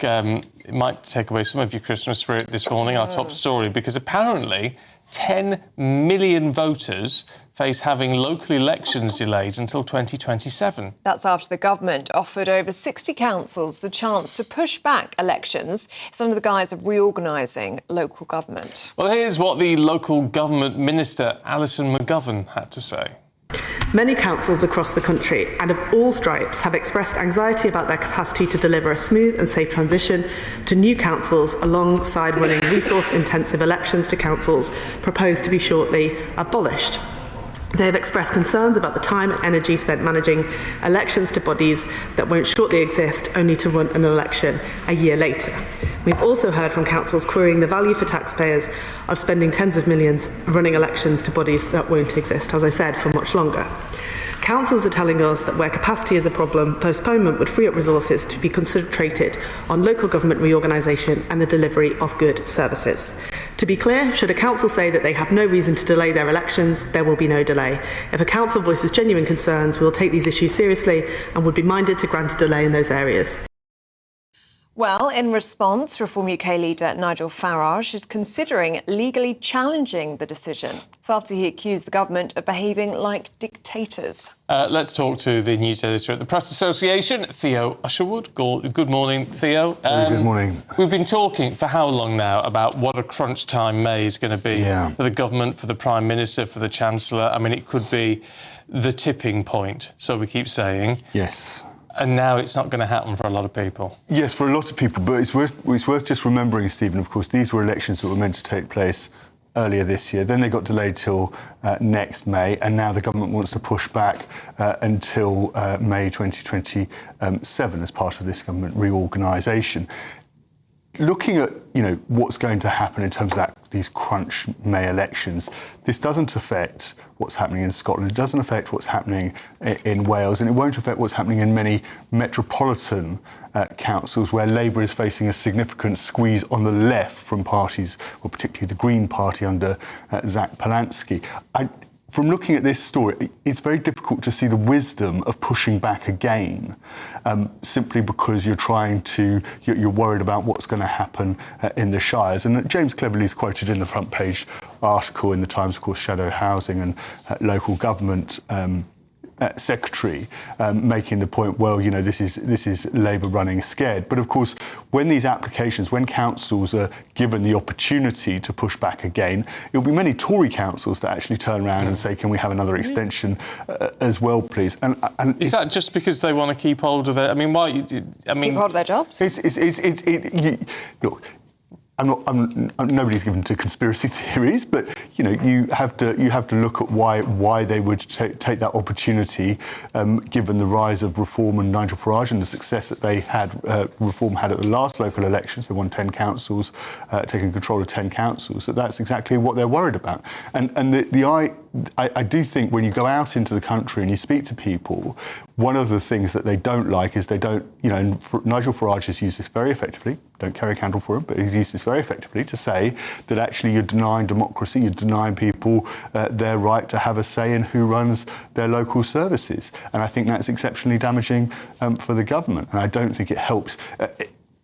look, it might take away some of your Christmas spirit this morning, our top story, because apparently 10 million voters face having local elections delayed until 2027. That's after the government offered over 60 councils the chance to push back elections. It's under the guise of reorganising local government. Well, here's what the local government minister, Alison McGovern, had to say. Many councils across the country and of all stripes have expressed anxiety about their capacity to deliver a smooth and safe transition to new councils alongside running resource-intensive elections to councils proposed to be shortly abolished. They have expressed concerns about the time and energy spent managing elections to bodies that won't shortly exist, only to run an election a year later. We've also heard from councils querying the value for taxpayers of spending tens of millions running elections to bodies that won't exist, as I said, for much longer. Councils are telling us that where capacity is a problem, postponement would free up resources to be concentrated on local government reorganisation and the delivery of good services. To be clear, should a council say that they have no reason to delay their elections, there will be no delay. If a council voices genuine concerns, we will take these issues seriously and would be minded to grant a delay in those areas. Well, in response, Reform UK leader Nigel Farage is considering legally challenging the decision. It's after he accused the government of behaving like dictators. Let's talk to the news editor at the Press Association, Theo Usherwood. Good morning, Theo. Good morning. We've been talking for how long now about what a crunch time May is going to be for the government, for the Prime Minister, for the Chancellor. I mean, it could be the tipping point, so we keep saying. Yes. And now it's not going to happen for a lot of people. Yes, for a lot of people, but it's worth just remembering, Stephen, of course, these were elections that were meant to take place earlier this year. Then they got delayed till next May, and now the government wants to push back until May 2027 as part of this government reorganisation. Looking at what's going to happen in terms of these crunch May elections, this doesn't affect what's happening in Scotland. It doesn't affect what's happening in Wales, and it won't affect what's happening in many metropolitan councils where Labour is facing a significant squeeze on the left from parties, well, particularly the Green Party under Zach Polansky. From looking at this story, it's very difficult to see the wisdom of pushing back again, simply because you're worried about what's going to happen in the shires. And James Cleverly is quoted in the front page article in the Times, of course, Shadow Housing and Local Government Secretary, making the point, well, this is Labour running scared. But of course, when these applications, when councils are given the opportunity to push back again, it will be many Tory councils that actually turn around and say, can we have another extension as well, please? And is that just because they want to keep hold of it? I mean, why? Keep hold of their jobs? Look. Nobody's given to conspiracy theories, but you have to look at why they would take that opportunity, given the rise of Reform and Nigel Farage and the success that they had. Reform had at the last local elections. They won 10 councils, taking control of 10 councils. So that's exactly what they're worried about. And I do think when you go out into the country and you speak to people, one of the things that they don't like is they don't, Nigel Farage has used this very effectively, don't carry a candle for him, but he's used this very effectively to say that actually you're denying democracy, you're denying people their right to have a say in who runs their local services. And I think that's exceptionally damaging for the government. And I don't think it helps.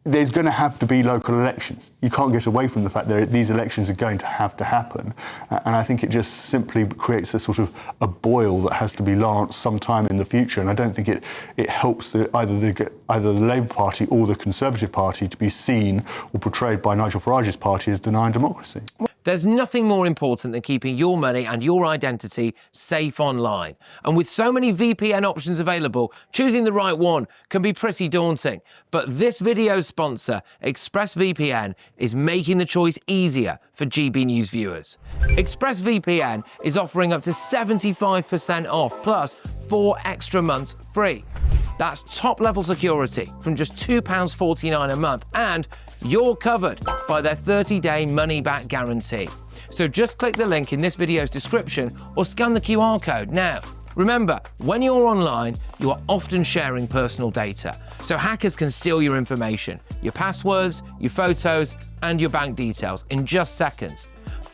There's going to have to be local elections. You can't get away from the fact that these elections are going to happen. And I think it just simply creates a sort of a boil that has to be lanced sometime in the future. And I don't think it helps either the Labour Party or the Conservative Party to be seen or portrayed by Nigel Farage's party as denying democracy. There's nothing more important than keeping your money and your identity safe online. And with so many VPN options available, choosing the right one can be pretty daunting. But this video's sponsor, ExpressVPN, is making the choice easier for GB News viewers. ExpressVPN is offering up to 75% off, plus 4 extra months free. That's top-level security from just £2.49 a month, and you're covered by their 30-day money-back guarantee. So just click the link in this video's description or scan the QR code now. Remember, when you're online, you are often sharing personal data, so hackers can steal your information, your passwords, your photos, and your bank details in just seconds.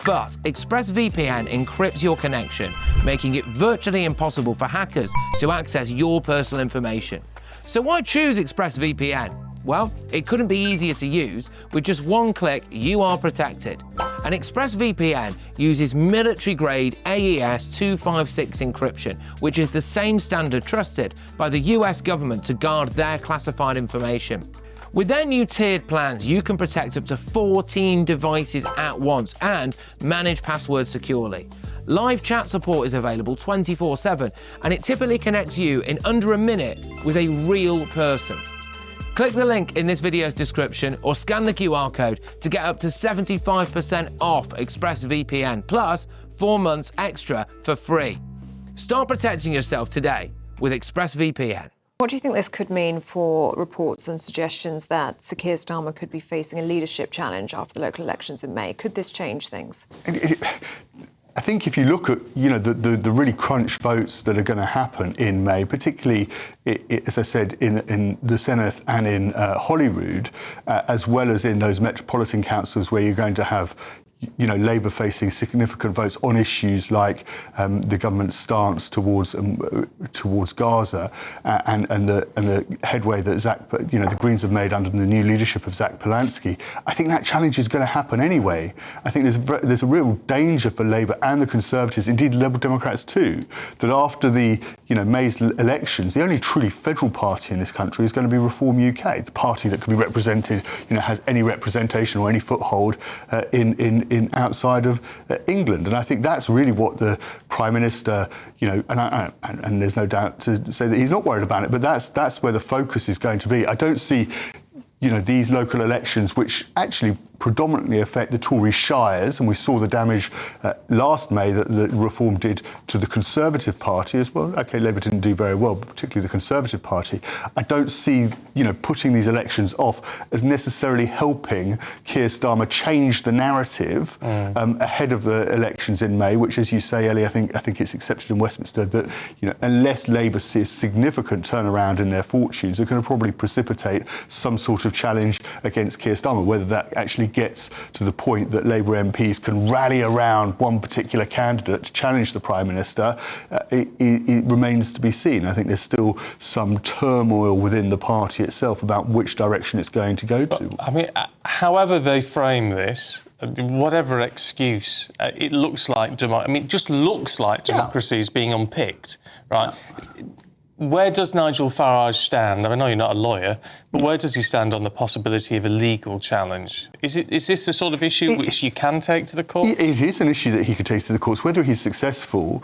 But ExpressVPN encrypts your connection, making it virtually impossible for hackers to access your personal information. So why choose ExpressVPN? Well, it couldn't be easier to use. With just one click, you are protected. And ExpressVPN uses military-grade AES 256 encryption, which is the same standard trusted by the US government to guard their classified information. With their new tiered plans, you can protect up to 14 devices at once and manage passwords securely. Live chat support is available 24/7, and it typically connects you in under a minute with a real person. Click the link in this video's description or scan the QR code to get up to 75% off ExpressVPN, plus 4 months extra for free. Start protecting yourself today with ExpressVPN. What do you think this could mean for reports and suggestions that Sir Keir Starmer could be facing a leadership challenge after the local elections in May? Could this change things? I think if you look at, the really crunch votes that are going to happen in May, particularly, as I said, in the Senedd and in Holyrood, as well as in those metropolitan councils where you're going to have Labour facing significant votes on issues like the government's stance towards Gaza and the headway that the Greens have made under the new leadership of Zach Polanski. I think that challenge is going to happen anyway. I think there's a real danger for Labour and the Conservatives, indeed Liberal Democrats too, that after the May's elections, the only truly federal party in this country is going to be Reform UK, the party that can be represented, has any representation or any foothold in outside of England. And I think that's really what the Prime Minister, and there's no doubt to say that he's not worried about it, but that's where the focus is going to be. I don't see these local elections, which actually predominantly affect the Tory shires, and we saw the damage last May that Reform did to the Conservative Party as well. OK, Labour didn't do very well, but particularly the Conservative Party. I don't see, putting these elections off as necessarily helping Keir Starmer change the narrative ahead of the elections in May, which, as you say, Ellie, I think it's accepted in Westminster that, unless Labour sees a significant turnaround in their fortunes, they're going to probably precipitate some sort of challenge against Keir Starmer. Whether that actually gets to the point that Labour MPs can rally around one particular candidate to challenge the Prime Minister, it remains to be seen. I think there's still some turmoil within the party itself about which direction it's going to go to. I mean, however they frame this, whatever excuse, it looks like it just looks like democracy is being unpicked, right? Where does Nigel Farage stand? I know you're not a lawyer, but where does he stand on the possibility of a legal challenge? Is this the sort of issue which you can take to the courts? It is an issue that he could take to the courts. Whether he's successful,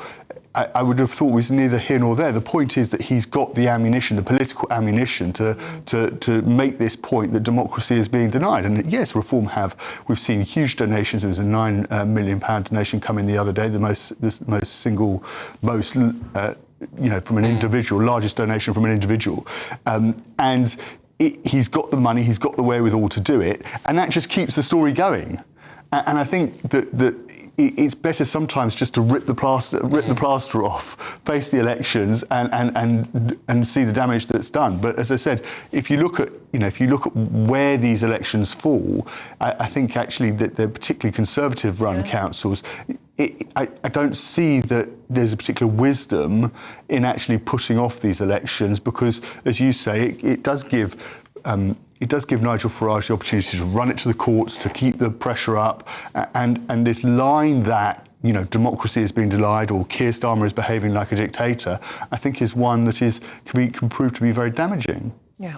I would have thought was neither here nor there. The point is that he's got the ammunition, the political ammunition, to make this point that democracy is being denied. And yes, Reform we've seen huge donations. There was a £9 million donation come in the other day, from an individual, largest donation from an individual. And he's got the money, he's got the wherewithal to do it, and that just keeps the story going. And I think that it's better sometimes just to rip the plaster off, face the elections, and see the damage that's done. But as I said, if you look at where these elections fall, I think actually that they're particularly Conservative-run councils. I don't see that there's a particular wisdom in actually putting off these elections because, as you say, it does give Nigel Farage the opportunity to run it to the courts, to keep the pressure up, and this line that democracy is being denied or Keir Starmer is behaving like a dictator, I think is one that can prove to be very damaging. Yeah.